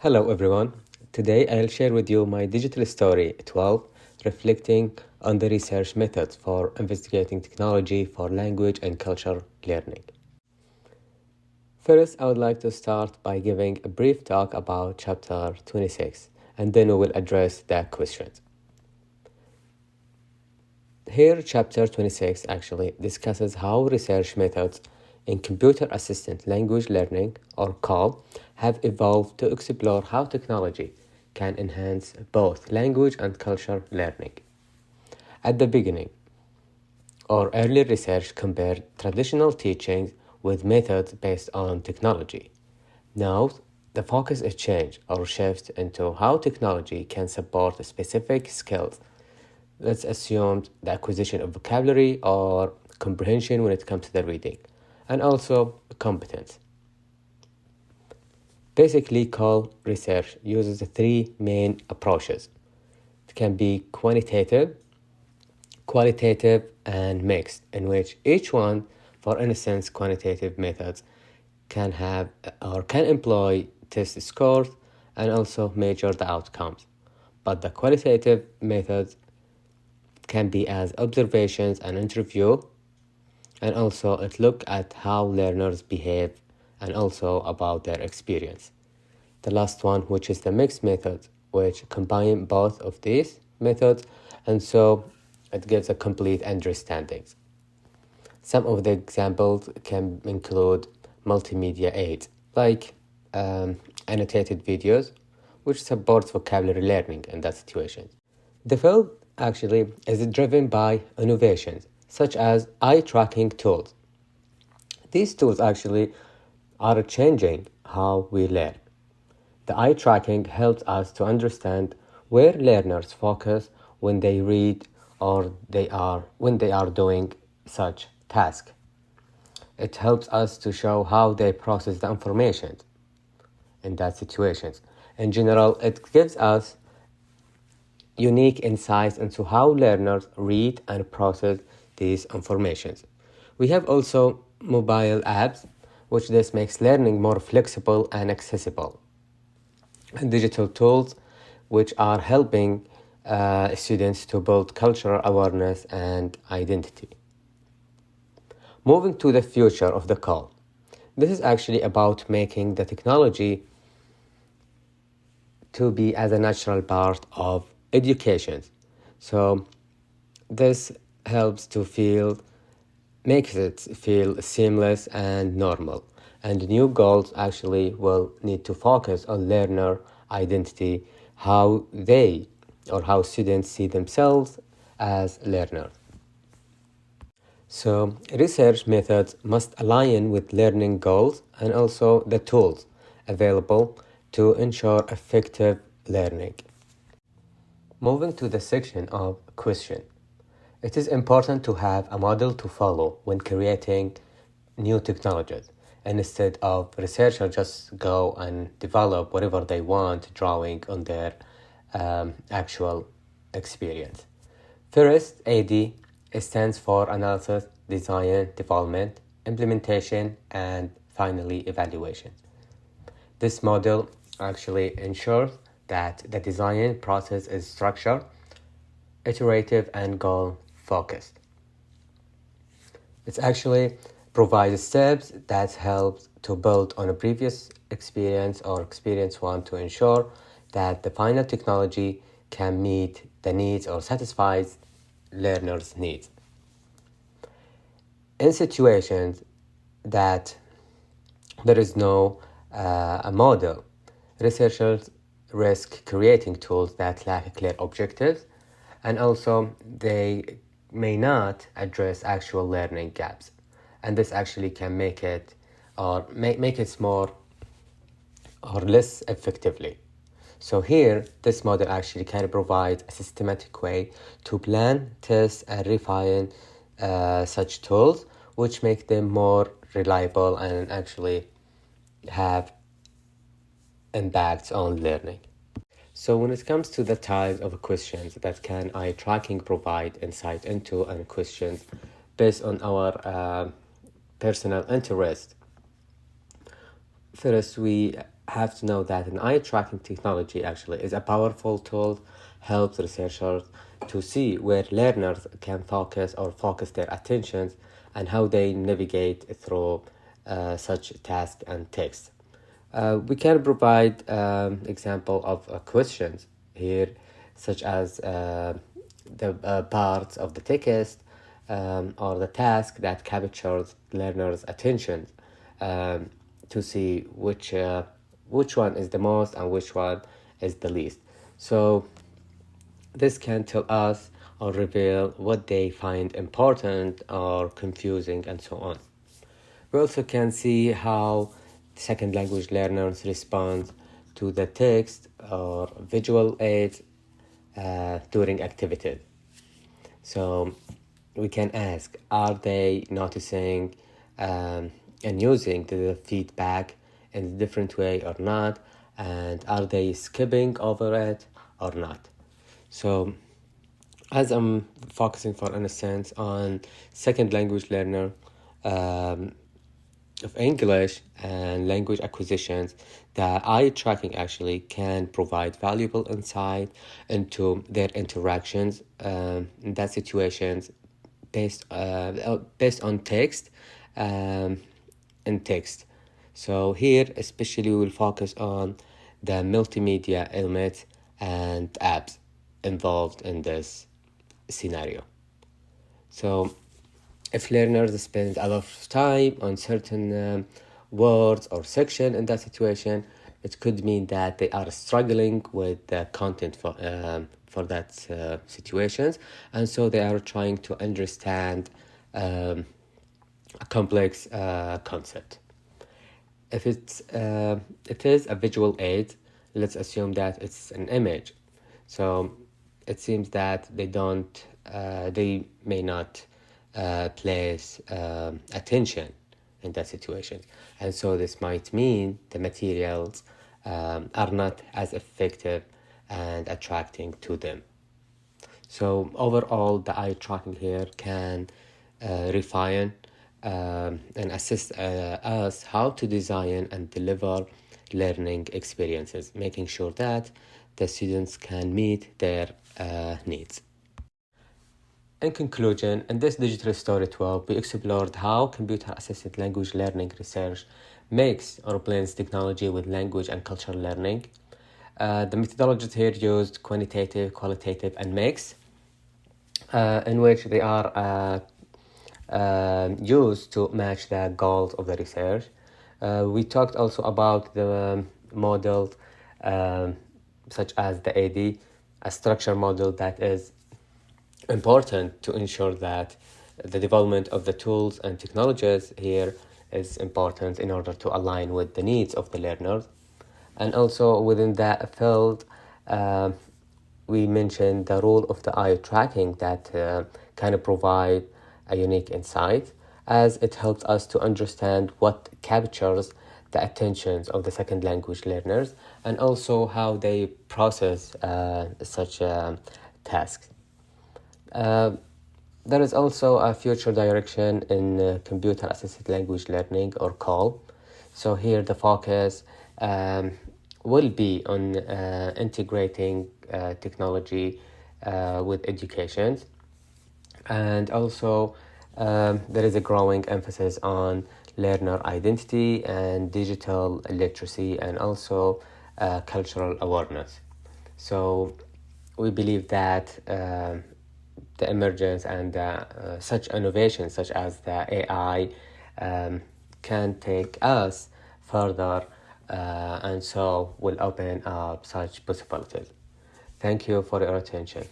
Hello everyone. Today I'll share with you my digital story 12, reflecting on the research methods for investigating technology for language and culture learning. First, I would like to start by giving a brief talk about chapter 26, and then we will address the questions. Here, chapter 26 actually discusses how research methods in computer assisted language learning, or CALL, have evolved to explore how technology can enhance both language and culture learning. At the beginning, or early research compared traditional teachings with methods based on technology. Now, the focus is changed or shifts into how technology can support specific skills. Let's assume the acquisition of vocabulary or comprehension when it comes to the reading, and also competence. Basically, CALL research uses three main approaches. It can be quantitative, qualitative, and mixed, in which each one, for instance, quantitative methods can have or can employ test scores and also measure the outcomes. But the qualitative methods can be as observations and interview, and also it look at how learners behave and also about their experience. The last one, which is the mixed method, which combine both of these methods, and so it gives a complete understanding. Some of the examples can include multimedia aids, like annotated videos, which supports vocabulary learning in that situation. The field actually is driven by innovations, such as eye tracking tools. These tools actually are changing how we learn. The eye tracking helps us to understand where learners focus when they read or when they are doing such task. It helps us to show how they process the information in that situations. In general, it gives us unique insights into how learners read and process these informations. We have also mobile apps, which this makes learning more flexible and accessible. And digital tools, which are helping students to build cultural awareness and identity. Moving to the future of the CALL. This is actually about making the technology to be as a natural part of education. So this helps to makes it feel seamless and normal. And new goals actually will need to focus on learner identity, how they or how students see themselves as learners. So research methods must align with learning goals and also the tools available to ensure effective learning. Moving to the section of question. It is important to have a model to follow when creating new technologies. And instead of researchers just go and develop whatever they want, drawing on their actual experience. First, ADDIE stands for analysis, design, development, implementation, and finally evaluation. This model actually ensures that the design process is structured, iterative, and goal-focused. It actually provides steps that help to build on a previous experience or experience one to ensure that the final technology can meet the needs or satisfies learners' needs. In situations that there is no a model, researchers risk creating tools that lack clear objectives, and also they may not address actual learning gaps. And this actually can make it more or less effectively. So here, this model actually can provide a systematic way to plan, test, and refine such tools, which make them more reliable and actually have impacts on learning. So when it comes to the types of questions that can eye tracking provide insight into, and questions based on our personal interest. First, we have to know that an eye tracking technology actually is a powerful tool, helps researchers to see where learners can focus their attentions and how they navigate through such tasks and text. We can provide example of questions here, such as the parts of the text or the task that captures learners' attention, to see which one is the most and which one is the least. So this can tell us or reveal what they find important or confusing and so on. We also can see how second language learners respond to the text or visual aids during activities. So we can ask, are they noticing and using the feedback in a different way or not? And are they skipping over it or not? So as I'm focusing, for instance, on second language learner of English and language acquisitions, the eye tracking actually can provide valuable insight into their interactions in that situations based on text and text. So here especially we will focus on the multimedia elements and apps involved in this scenario. So if learners spend a lot of time on certain words or section in that situation, it could mean that they are struggling with the content for that situations, and so they are trying to understand a complex concept. If it is a visual aid, let's assume that it's an image. So it seems that they may not place attention in that situation, and so this might mean the materials are not as effective and attracting to them. So overall, the eye tracking here can refine and assist us how to design and deliver learning experiences, making sure that the students can meet their needs. In conclusion, in this digital story 12, we explored how computer-assisted language learning research makes or blends technology with language and cultural learning. The methodologies here used quantitative, qualitative, and mix, in which they are used to match the goals of the research. We talked also about the models such as the ADDIE, a structure model that is important to ensure that the development of the tools and technologies here is important in order to align with the needs of the learners. And also within that field, we mentioned the role of the eye tracking that kind of provide a unique insight, as it helps us to understand what captures the attentions of the second language learners and also how they process such tasks. There is also a future direction in computer-assisted language learning, or CALL. So here the focus will be on integrating technology with education. And also there is a growing emphasis on learner identity and digital literacy and also cultural awareness. So we believe that the emergence and such innovations such as the AI can take us further and so will open up such possibilities. Thank you for your attention.